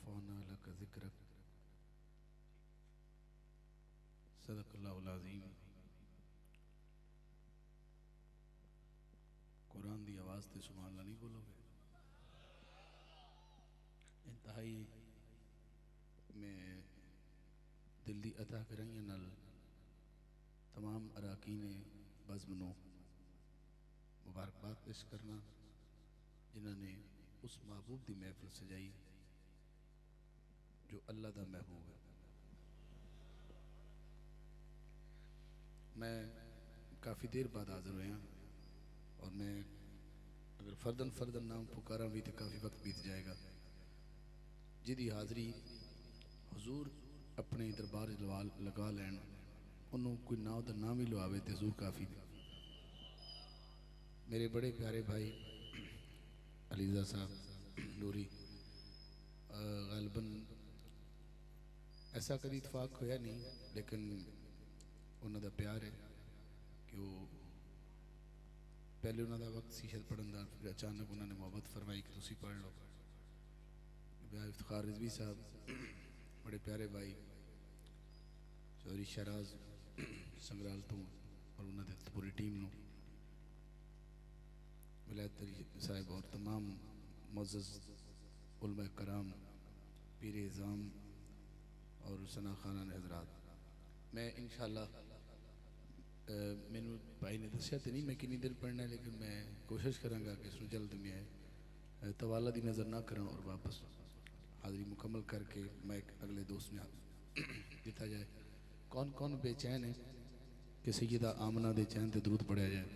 वरफ़अना लका ज़िक्रक सदक़ल्लाहुल अज़ीम। कुरान दी आवाज़ ते सुभान अल्लाह नहीं बोलोगे? इंतहाई मैं दिल दी अता कराइयां नाल तमाम अराकीन बज़्म नूं मुबारकबाद पेश करना जिन्होंने उस महबूब की महफिल सजाई जो अल्लाह का महबूब है। मैं काफ़ी देर बाद हाजिर हुआ और मैं अगर फर्दन फर्दन नाम पुकारा भी तो काफ़ी वक्त बीत जाएगा। जिदी हाज़री हुजूर अपने दरबार लगा लैन उन्होंने कोई ना उधर नाम ही लवावे तो हजूर काफ़ी। मेरे बड़े प्यारे भाई अलीज़ा साहब नूरी गालबन ऐसा कभी इतफाक होया नहीं, लेकिन उन्होंने प्यार है कि वो पहले उन्होंने वक्त सी शायद पढ़न का, फिर अचानक उन्होंने मोहब्बत फरमाई कि तुसी पढ़ लो। इफ्तिखार रिजवी साहब बड़े प्यारे भाई चौधरी शहराज संगराल तो और उन्होंने पूरी टीम नूं विलायत साहब और तमाम मुअज़्ज़ज़ उलमा कराम पीर इज़ाम और सना खाना हज़रात, मैं इंशाअल्लाह मैनू भाई ने दसिया तो नहीं मैं कितनी देर पढ़ना है, लेकिन मैं कोशिश कराँगा कि इसमें जल्द मैं तवाला की नज़र ना करूँ और वापस हाज़री मुकम्मल करके मैं अगले दोस्त में दिता जाए। कौन कौन बेचैन है कि सैयदा आमना दे चैन ते दरूद पढ़िया जाए।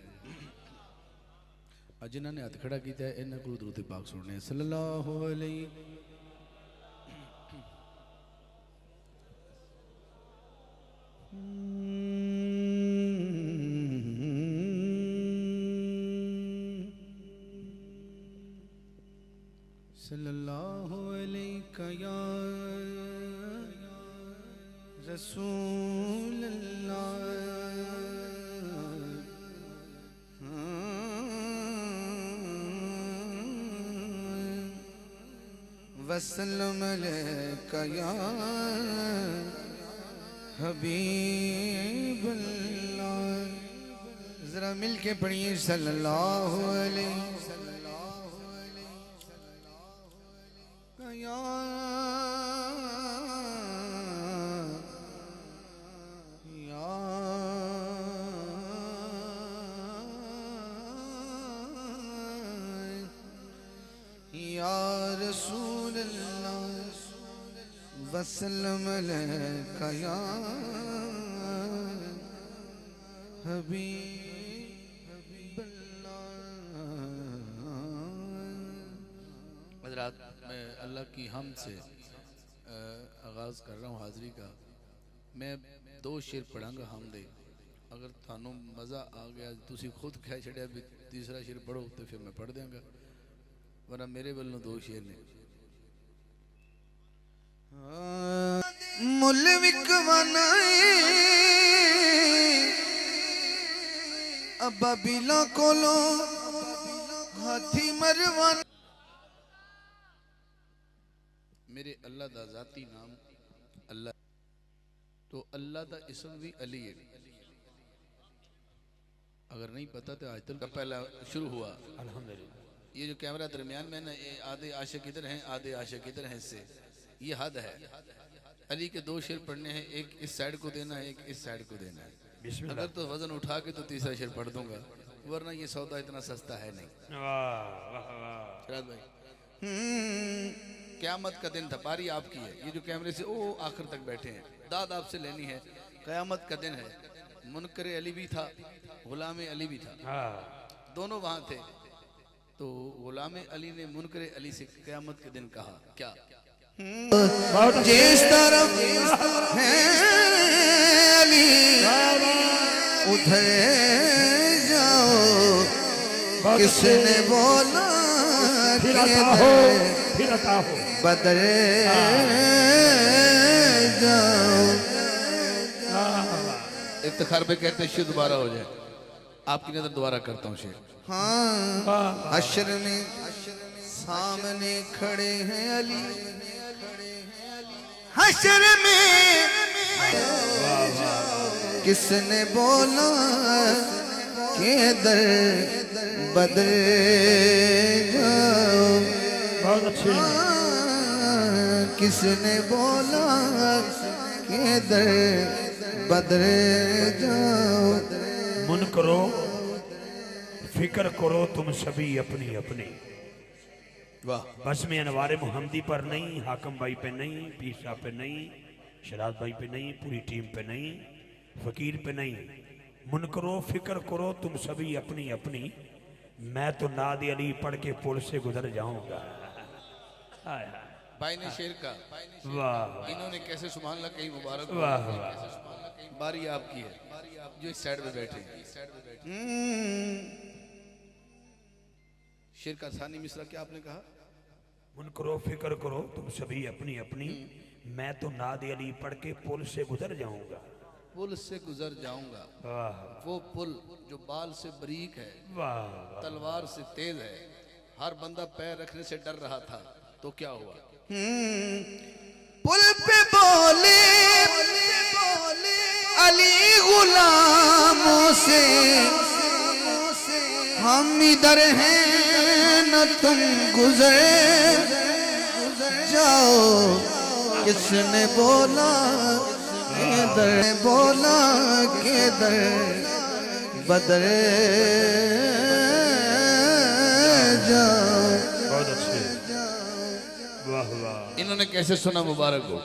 अज इन्होंने हथ खड़ा किया है, इन्होंने को दरूद पाक सुनने सल्लल्लाहु अलैहि सल्लल्लाहु अलैका या रसूल अल्लाह वसल्लम अलैका या हबीब अल्लाह। जरा मिल के पढ़िए सल्लल्लाहु अलैहि या रसूल अल्लाह वसल्लम अलैका या हबीब अल्लाह। हज़रात मैं अल्लाह की हम से आगाज़ कर रहा हूँ हाज़री का। मैं दो शेर पढ़ांगा हम दे, अगर थानू मज़ा आ गया तुसी खुद कह छड़िया भी तीसरा शेर पढ़ो तो फिर मैं पढ़ देंगा, वरना मेरे वालों दो शेर ने। मुल विकवाना अब्बा बिला कोलो हाथी मरवाना। मेरे अल्लाह दा ज़ाती नाम अल्लाह, तो अल्लाह दा इसम भी अली है। अगर नहीं पता तो आज तक पहला शुरू हुआ अल्हम्दुलिल्लाह। ये जो कैमरा दरमियान में ना, ये आधे आशिक इधर हैं आधे आशिक इधर हैं, इससे ये हद है। अली के दो शेर पढ़ने हैं, एक इस साइड को देना है, एक इस साइड को देना है। अगर तो वजन उठा के तो तीसरा शेर पढ़ दूंगा, वरना ये सौदा इतना सस्ता है नहीं। शराद भाई क़यामत का दिन था, पारी आपकी है। ये जो कैमरे से ओ आखिर तक बैठे हैं, दाद आपसे लेनी है। क़यामत का दिन है, मुनकर अली भी था, गुलाम अली भी था, दोनों वहां थे। तो गुलाम अली ने मुनकर अली से क़यामत के दिन कहा क्या, जिस तरफ है अली उधर जाओ, किसने बोला बदले जाओ। इफ्तिखार पे कहते हैं शेर दोबारा हो जाए, आपकी नजर दोबारा करता हूँ शेर। हाँ हश्र में सामने खड़े हैं अली, हशर में किसने बोला के दर बदल जाओ। बहुत अच्छे। किसने बोला के दर बदल जाओ। मन करो फिक्र करो तुम सभी अपनी अपनी। वाह। बस में अनवारे मोहम्मदी पर नहीं, हाकम भाई पे नहीं, पीर साहब पे नहीं, शराज भाई पे नहीं, पूरी टीम पे नहीं, फकीर पे नहीं। मन करो फिक्र करो तुम सभी अपनी अपनी। मैं तो नाद अली पढ़ के पुल से गुजर जाऊंगा। हाय हाय। भाई ने शेर का वाह इन्होंने कैसे सुभान अल्लाह कहीं मुबारक हो। वाह वाह। बारी आपकी है जो इस साइड पे बैठे शेर का सानी मिसरा क्या आपने कहा? मन करो फिक्र करो तुम सभी अपनी अपनी। मैं तो नाद अली पढ़ के पुल से गुजर जाऊंगा। पुल से गुजर जाऊंगा। वाह वो पुल जो बाल से बरीक है, वाह। तलवार से तेज है। हर बंदा पैर रखने से डर रहा था, तो क्या हुआ? पुल पे बोले अली गुलामों से हम इधर हैं न तुम गुजर जाओ। किसने बोला किधर बोला किधर बदल जाओ। बहुत अच्छे। वाह वाह। इन्होंने कैसे सुना मुबारक हो,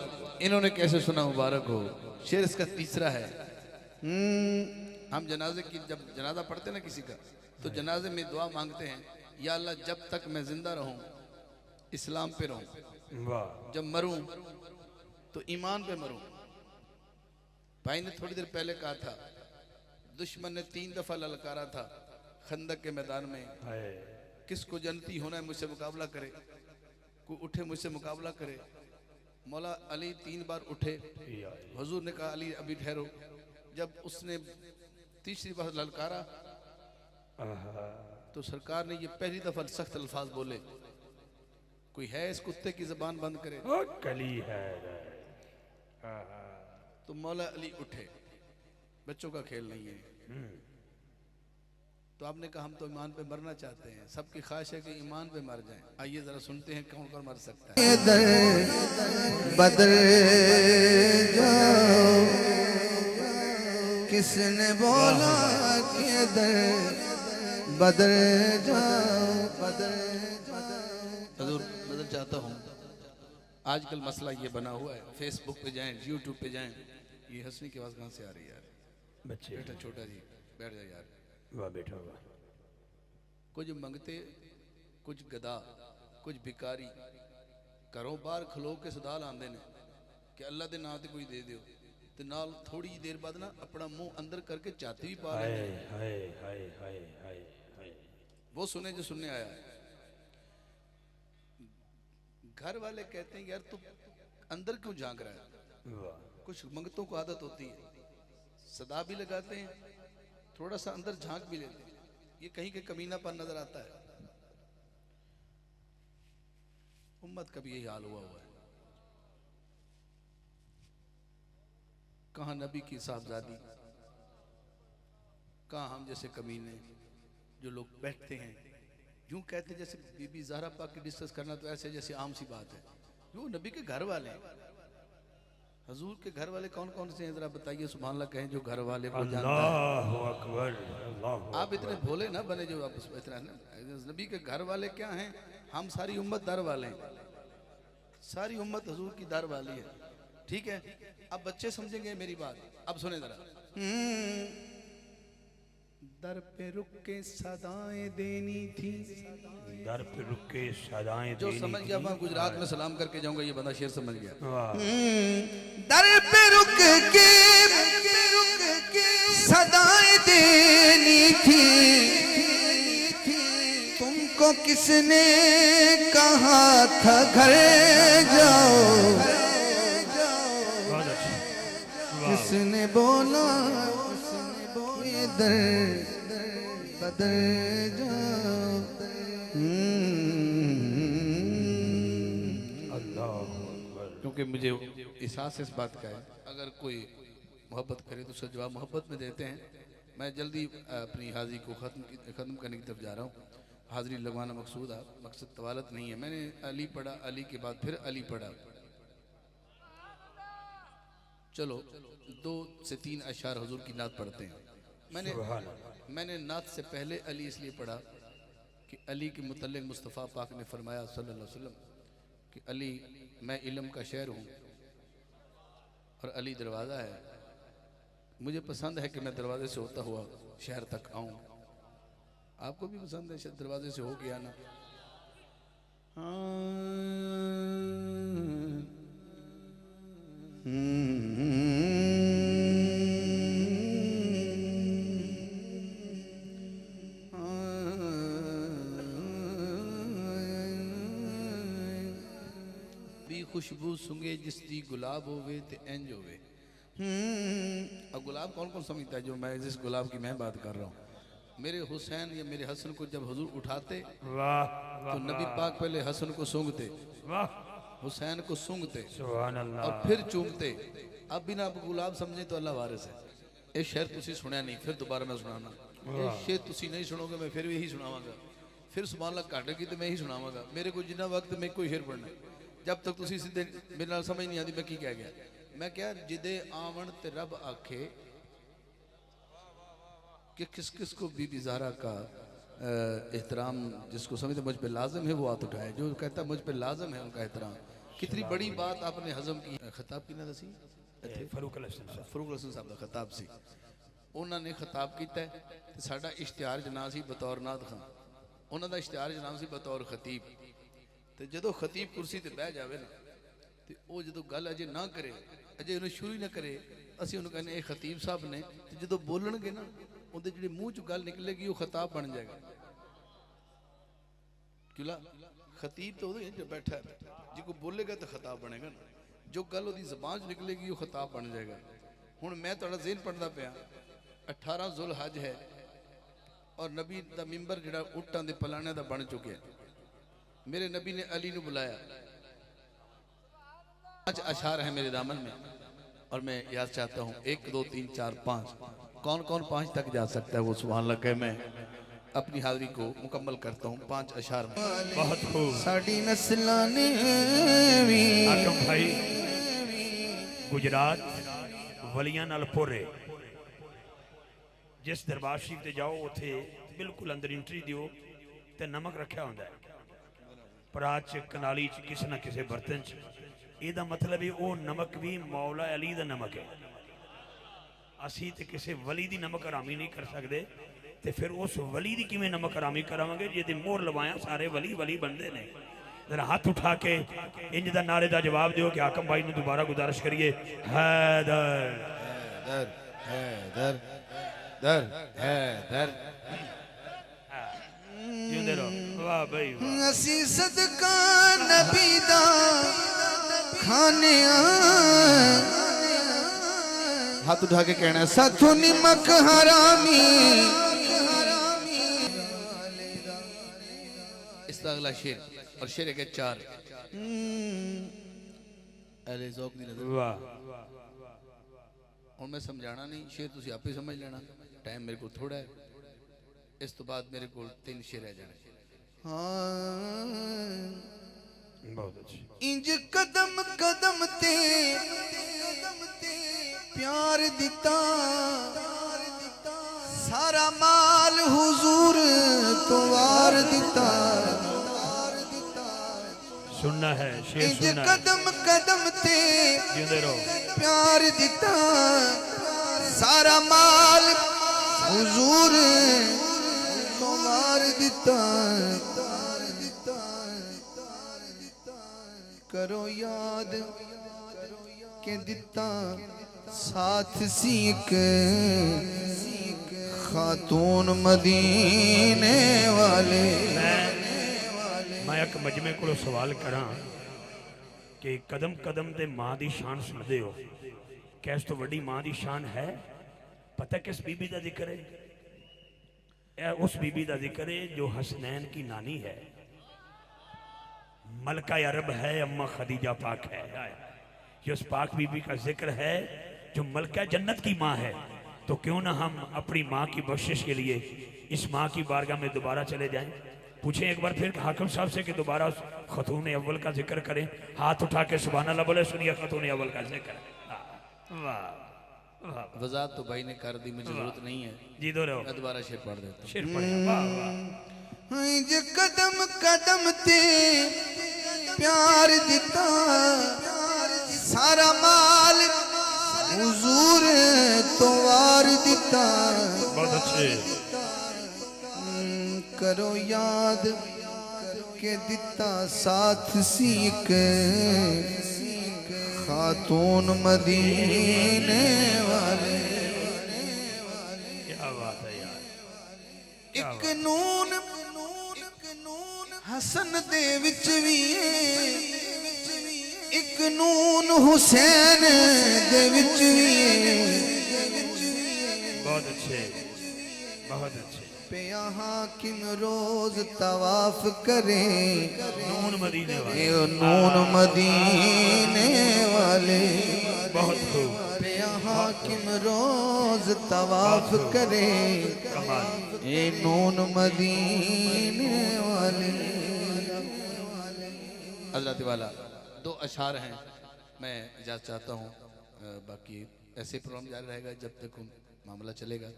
इन्होंने कैसे सुना मुबारक हो। शेर इसका तीसरा है। हम जनाजे की जब जनाजा पढ़ते ना किसी का, तो जनाजे में दुआ मांगते हैं, या अल्लाह जब तक मैं जिंदा रहूं इस्लाम पे रहूं, वाह। जब मरूं तो ईमान पे मरूं। भाई ने थोड़ी देर पहले कहा था दुश्मन ने 3 दफा ललकारा था खंदक के मैदान में, किसको जन्नती होना है मुझसे मुकाबला करे, कोई उठे मुझसे मुकाबला करे। मौला अली 3 बार उठे। हुजूर ने कहा अली अभी ठहरो। जब उसने तीसरी बार ललकारा तो सरकार ने ये पहली दफा सख्त अल्फाज बोले, कोई है इस कुत्ते की जबान बंद करे। कली है। तो मौला अली उठे। बच्चों का खेल नहीं है। तो आपने कहा हम तो ईमान पे मरना चाहते हैं, सबकी ख्वाहिश है कि ईमान पे मर जाएं। आइए जरा सुनते हैं कौन कौन मर सकता है। बदल जाओ। किसने बोला किधर बदल जाओ। हजूर नजर चाहता हूँ, आजकल मसला ये बना हुआ है, फेसबुक पे जाएं, यूट्यूब पे जाएं, ये हंसने की आवाज कहाँ से आ रही है यार? बच्चे बेटा छोटा जी बैठ जा यार। वाह बेटा वाह। कुछ मंगते, कुछ गदा, कुछ भिकारी घरों बाहर खलो के सदाल आंदे ने कि अल्लाह दे नाम ते कोई दे दियो, ते नाल थोड़ी देर बाद ना अपना मुंह अंदर करके चाहते भी पा लेंगे। हाय हाय हाय हाय हाय। वो सुने जो सुनने आया है। घर वाले कहते हैं यार तू अंदर क्यों झांक रहा है? कुछ मंगतों को आदत होती है, सदा भी लगाते हैं, थोड़ा सा अंदर झांक भी लेते हैं। ये कहीं के कमीनापन नजर आता है। उम्मत का भी यही हाल हुआ है। कहां नबी की साहबजादी, कहां हम जैसे कमीने जो लोग बैठते हैं यूं कहते हैं जैसे बीबी ज़हरा पाक की डिस्कस करना तो ऐसे जैसे आम सी बात है। जो नबी के घर वाले हैं, हजूर के घर वाले कौन कौन से हैं जरा बताइए। सुभान अल्लाह कहें जो घर वाले को जानता है। अल्लाहु अकबर, अल्लाहु आप इतने भोले ना बने जो आप इतना नबी के घर वाले क्या हैं? हम सारी उम्मत दर वाले हैं, सारी उम्मत हजूर की दर वाली है। ठीक है, अब बच्चे समझेंगे मेरी बात। अब सुने जरा। दर पे रुक के सदाएं देनी थी, दर पे रुक के सदाएं जो देनी समझ गया मैं गुजरात में सलाम करके जाऊंगा, ये बंदा शेर समझ गया। दर पे रुक के सदाएं देनी थी, तुमको किसने कहा था घर जाओ। किसने बोला इधर बदल जाओ। अल्लाहु अकबर। क्योंकि मुझे एहसास इस बात का है, अगर कोई मोहब्बत करे तो उसका जवाब मोहब्बत में देते हैं। मैं जल्दी अपनी हाज़िरी को ख़त्म करने की तरफ जा रहा हूँ। हाज़िरी लगवाना मकसूद है, मकसद तवालत नहीं है। मैंने अली पढ़ा, अली के बाद फिर अली पढ़ा। चलो 2 से 3 अशार हुजूर की नात पढ़ते हैं। मैंने नात से पहले अली इसलिए पढ़ा कि अली के मुतल्लिक़ मुस्तफ़ा पाक ने फरमाया सल्लल्लाहु अलैहि वसल्लम कि अली मैं इल्म का शहर हूँ और अली दरवाज़ा है। मुझे पसंद है कि मैं दरवाजे से होता हुआ शहर तक आऊँ। आपको भी पसंद है दरवाजे से हो के आना? भी खुशबू सूंघे जिस दी गुलाब होवे ते इंज होवे। अब गुलाब कौन कौन समझता है? जो मैं जिस गुलाब की मैं बात कर रहा हूँ, मेरे हुसैन या मेरे हसन को जब हुजूर उठाते तो नबी पाक पहले हसन को सूंघते, हुसैन को सूंघते और फिर चूमते। अब बिना आप गुलाब समझे तो अल्लाह वारिस है। ये शेर तुसी सुनया नहीं, फिर दोबारा मैं सुनाना। ये शेर तुसी नहीं सुनोगे, मैं फिर यही सुनावांगा। फिर सुभान अल्लाह घटेगी तो मैं ही सुनावांगा। मेरे को जिन्ना वक्त में कोई शेर पढ़ना, जब तक तुसी सीधे मेरे नाल समझ नहीं आती मैं की कह गया। मैं क्या जिदे आवन ते रब आखे कि किस किस को बीबी ज़हरा का एहतराम जिसको समझते मुझ पे लाजम है वो हाथ उठाए। जो कहता मुझ पे लाजम है उनका एहतराम। कितनी बड़ी बात आपने हजम की। खताब की ना दसी फरूक हसन साहब का खताब सी, उन्होंने खताब किया ते साडा इश्तिहार जना सी बतौर नाद खां, उन्हों का इश्तिहार जना सी बतौर खतीब। तो जो खतीब कुर्सी ते बह जाए ना तो वो जो गल अजे ना करे, अजे उन्हें शुरू ही ना करे, असी उन्होंने कहने ये खतीब साहब ने। तो जो बोलणगे ना उनके जो मूँह चो गल निकलेगी वो खताब बन जाएगा। क्यों खतीब तो वो बैठा है, जो को बोलेगा तो खताब बनेगा ना। जो गल वो जबान निकलेगी वो खताब बन जाएगा। हुण मैं थोड़ा ज़हन पढ़ता पाया 18 जुल हज है और नबी का मिंबर जो उटां दे पलाने का बन चुके। मेरे नबी ने अली ने बुलाया। 5 अशार हैं मेरे दामन में और मैं याद चाहता हूँ 1 2 3 4 5 कौन कौन 5 तक जा सकता है वो सुभान अल्लाह कहे। मैं अपनी हाज़िरी को मुकम्मल करता हूँ 5 अशार में। बहुत खूब साड़ी नस्लां ने भी हाकम भाई गुजरात वलियां नाल पोरे जिस दरबार शरीफ ते जाओ उथे बिल्कुल अंदर एंट्री दियो ते नमक रखा होंदा है परात च कनाली च किसी ना किसी बर्तन च। ਇਹਦਾ मतलब है वो नमक भी मौला अली का नमक है। असी तो किसी वली की नमक हरामी नहीं कर सकते तो फिर उस वली की किवें नमक हरामी करावांगे जिहदी मोहर लवाया सारे वली वली बनते हैं। जरा हाथ उठा के इंज दा नारे का जवाब दियो कि हाकम भाई ने दोबारा गुजारिश करिए हैदर हैदर हैदर दर हैदर। जिंदे रहो वाह भाई वाह। असी सदका नबी दा खाने हाथ उठा के कहना साथों निमक हरामी। इसका अगला शेर और शेर के 4 अहले ज़ौक़ दी नज़र। वाह और मैं समझाना नहीं, शेर तुसी आपे समझ लेना। टाइम मेरे को थोड़ा है, इस तो बाद मेरे को 3 शेर रह जाने। बहुत अच्छी। इंज कदम कदम ते प्यार दिता सारा माल हुजूर तो वार दिता। सुनना है शेर इंज सुनना है। कदम कदम ते जिंदे रहो प्यार दिता सारा माल हुजूर तो वार दिता। करो याद के दिता साथ सीख खातून मदीने वाले। मैं एक मजमे को सवाल करा कि कदम कदम ते मां की शान सुनते हो, क्या इस तो वड्डी मां की शान है? पता किस बीबी का जिक्र है? यह उस बीबी का जिक्र है जो हसनैन की नानी है। मलका अरब है, अम्मा खदीजा पाक है। ये उस पाक बीबी का जिक्र है जो मलका जन्नत की माँ है। तो क्यों ना हम अपनी माँ की बख्शिश के लिए इस माँ की बारगाह में दोबारा चले जाएं। पूछें एक बार फिर हाकिम साहब से कि दोबारा खतून अव्वल का जिक्र करें। हाथ उठा के सुभान अल्लाह बोले, सुनिए खतून अव्वल का जिक्र। वाह वाह, वजात तो भाई ने कर दी, मुझे जरूरत नहीं है। जी दो रहो, मैं दोबारा शेर पढ़ देता हूँ। शेर पढ़े। वाह वाह, जे कदम कदम ते प्यार दिता, सारा माल हुजूर तो वार दिता। बहुत अच्छे। करो याद के दिता साथ सीक, खातून मदीने वाले। क्या बात है यार, एक नून हसन दे विच भी है, एक नून हुसैन दे विच भी है। बहुत अच्छे, बहुत अच्छे। पे हाकिम रोज तवाफ करे, नून मदीने वाले, ये नून मदीने वाले। बहुत खूब, पे हाकिम रोज तवाफ करे, कमाल। ये नून मदीने वाले। हजरत वाला दो अशार हैं, मैं इजाज़त चाहता हूँ। बाकी ऐसे प्रोग्राम जारी रहेगा जब तक मामला चलेगा।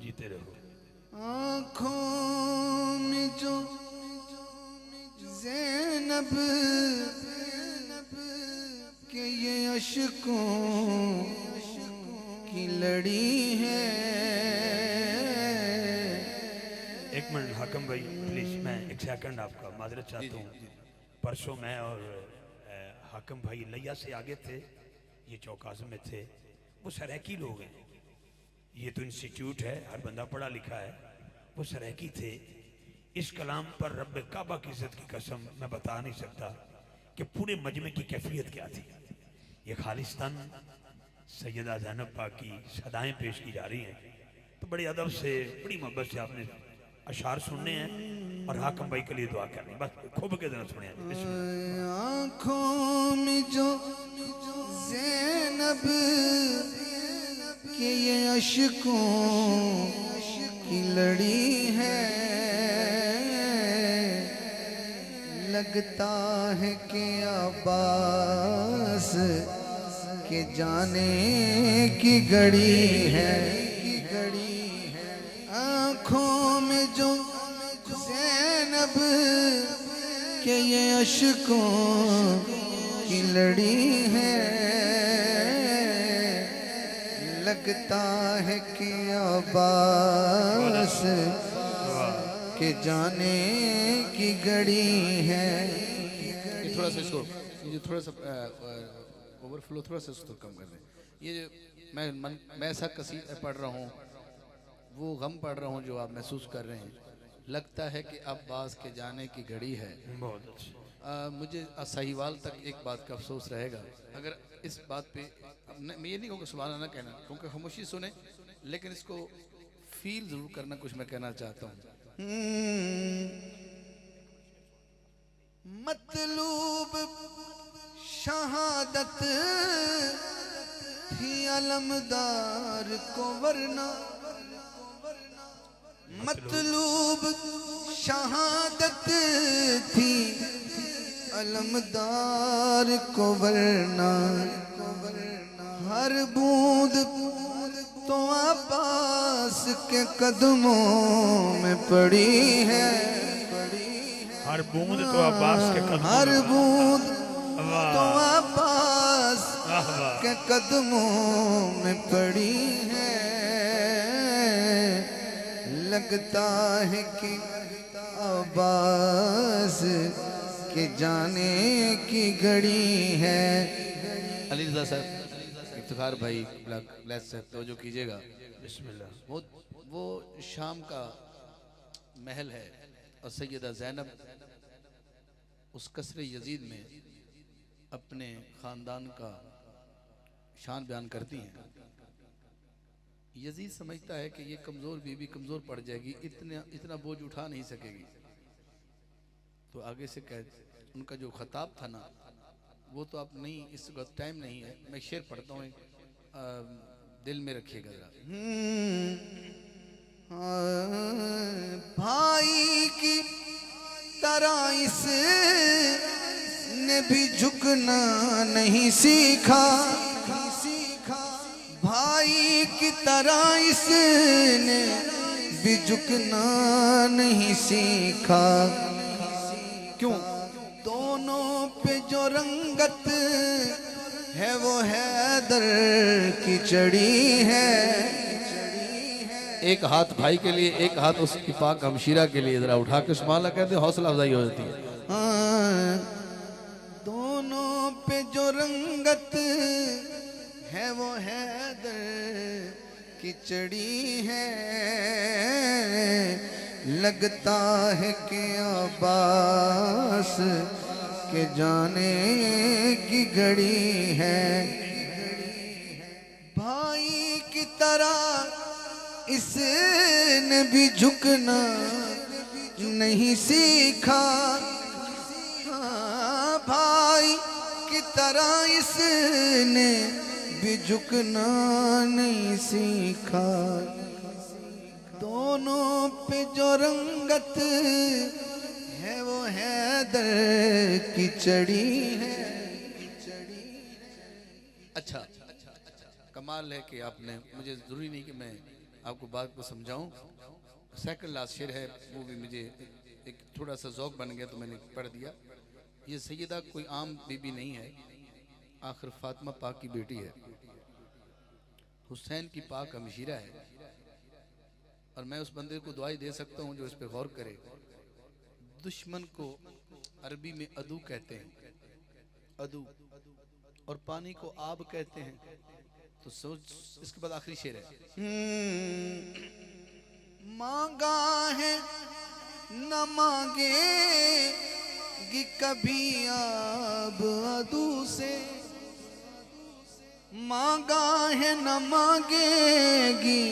जीते रहो। आँखों में जो ज़ैनब के ये अश्कों की लड़ी है। एक मिनट हाकिम भाई प्लीज, मैं एक सेकंड आपका माजरत चाहता हूँ। परसों मैं और हाकिम भाई लिया से आगे थे, ये चौकाज़ में थे। वो सरायकी लोग हैं, ये तो इंस्टीट्यूट है, हर बंदा पढ़ा लिखा है। वो सरायकी थे। इस कलाम पर रब्बे काबा की इज्जत की कसम मैं बता नहीं सकता कि पूरे मजमे की कैफियत क्या थी। ये खालिस्तान सैयदा ज़ैनब पाक की सदाएं पेश की जा रही हैं। तो बड़े अदब से, बड़ी मोहब्बत से आपने अशार सुनने हैं और हाकिम भाई के लिए दुआ करनी। बस खूब के दिन सुने। आँखों में जो ज़ैनब के ये अश्कों की लड़ी है, लगता है कि अब्बास के जाने की घड़ी है। आँखों में जो ज़ैनब के ये अश्कों की लड़ी है, लगता है कि अब्बास के जाने की घड़ी है। ये थोड़ा सा इसको, ये जो थोड़ा सा ओवरफ्लो थोड़ा सा इसको कम कर दें। ये जो मैं ऐसा कसीदा पढ़ रहा हूँ, वो गम पढ़ रहा हूँ जो आप महसूस कर रहे हैं। लगता है कि अब्बास के जाने की घड़ी है। बहुत अच्छे। मुझे साहिवाल तक एक बात का अफसोस रहेगा अगर इस बात पे, मैं ये नहीं कहूँगा सुभान अल्लाह कहना, क्योंकि खामोशी सुने, लेकिन इसको फील जरूर करना। कुछ मैं कहना चाहता हूँ। मतलूब शहादत थी अलमदार को वरना, मतलूब शहादत थी अलमदार को वरना। हर बूंद तो अब्बास के कदमों में पड़ी है। हर बूंद तो अब्बास के कदमों, हर बूंद वाह, तो अब्बास वाह, वाह। के कदमों में पड़ी है। लगता है कि अब्बास के जाने की घड़ी है। अली रज़ा साहब, इफ्तिखार भाई, ब्लैस साहब तवज्जो कीजिएगा। बिस्मिल्लाह। वो शाम का महल है और सैयदा ज़ैनब उस कसरे यजीद में अपने ख़ानदान का शान बयान करती हैं। यजीद समझता है कि ये कमज़ोर बीवी कमज़ोर पड़ जाएगी, इतना बोझ उठा नहीं सकेगी। तो आगे से कह उनका जो खताब था ना, वो तो आप नहीं, इस वक्त टाइम नहीं है, मैं शेर पढ़ता हूँ, दिल में रखिएगा जरा। भाई की तरह इस ने भी झुकना नहीं सीखा, भाई की तरह इसने भी झुकना नहीं सीखा। क्यों? दोनों पे जो रंगत है वो हैदर की चढ़ी है। एक हाथ भाई के लिए, एक हाथ उसकी पाक हमशीरा के लिए, जरा उठा के सुभान अल्लाह कहते, हौसला अफजाई हो जाती है। हाँ, दोनों पे जो रंगत है वो हैदर की चढ़ी है। लगता है कि अब्बास के जाने की घड़ी है। भाई की तरह इसने भी झुकना नहीं सीखा। हाँ, भाई की तरह इसने भी झुकना नहीं सीखा। दोनों पे जो रंगत है वो हैदर की चढ़ी है। अच्छा, कमाल है कि आपने, मुझे जरूरी नहीं कि मैं आपको बात को समझाऊं। सेकंड लास्ट शेर है, वो भी मुझे एक थोड़ा सा ज़ौक बन गया तो मैंने पढ़ दिया। ये सैयदा कोई आम बीबी नहीं है, आखिर फातिमा पाक की बेटी है, हुसैन की पाक हमशीरा है। और मैं उस बंदे को दुआई दे सकता हूँ जो इस पे गौर करे। दुश्मन को अरबी में अदू कहते हैं, अदू, और पानी को आब कहते हैं। तो सोच, इसके बाद आखिरी शेर है। मांगा है न मांगेगी कभी आब अदू से, मांगा है न मांगेगी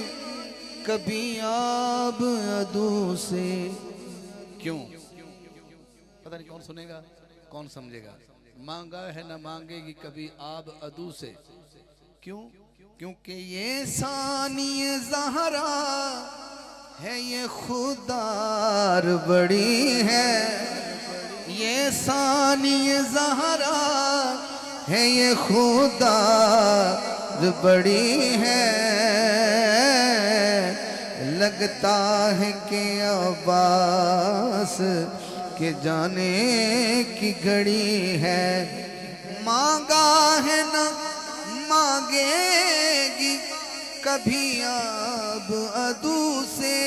कभी आब अदू से। क्यों? पता नहीं कौन सुनेगा, कौन समझेगा। मांगा है न मांगेगी कभी आब अदू से। क्यों? क्योंकि ये सानिए ज़हरा है, ये खुदार बड़ी है। ये सानिए ज़हरा है, ये खुदार बड़ी है। लगता है कि अब्बास के जाने की घड़ी है। मांगा है न मांगेगी कभी आब अदू से।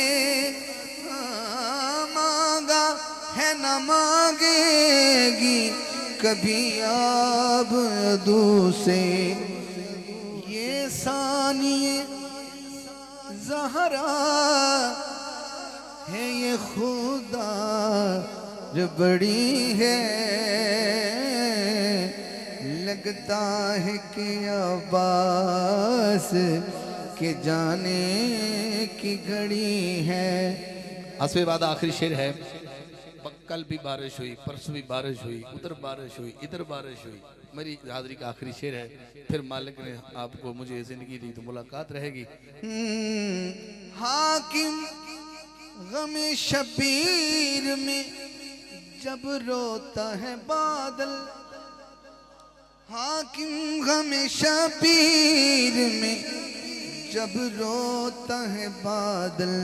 हाँ, मांगा है न मांगेगी कभी आब अदू से। ये सानिए ज़हरा है, ये खुदा जो बड़ी है। लगता है कि अब्बास के जाने की घड़ी है। हस्बे बाद आखिरी शेर है। कल भी बारिश हुई, परसों भी बारिश हुई, उधर बारिश हुई, इधर बारिश हुई। मेरी हाजिरी का आखिरी शेर है। फिर मालिक ने आपको मुझे जिंदगी दी तो मुलाकात रहेगी। हाकिम गमे शबीर में जब रोता है बादल, हाकिम गमे शबीर में जब रोता है बादल।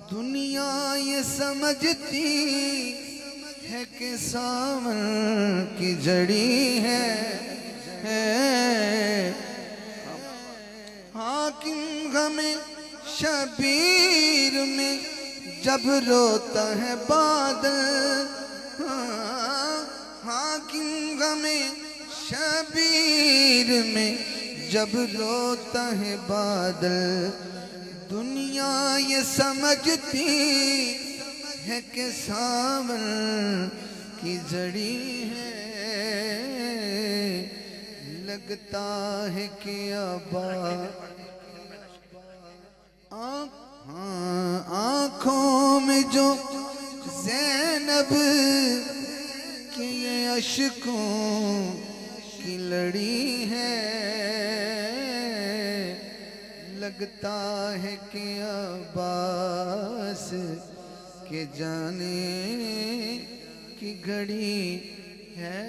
दुनिया ये समझती है कि सावन की जड़ी है। हाकिम गमे शबीर में जब रोता है बादल। हाकिम गमे शबीर में जब रोता है बादल। दुनिया ये समझती है कि सावन की जड़ी है, लगता है कि आँखों में जो ज़ैनब की ये अशकों की लड़ी है, लगता है कि अब्बास के जाने की घड़ी है।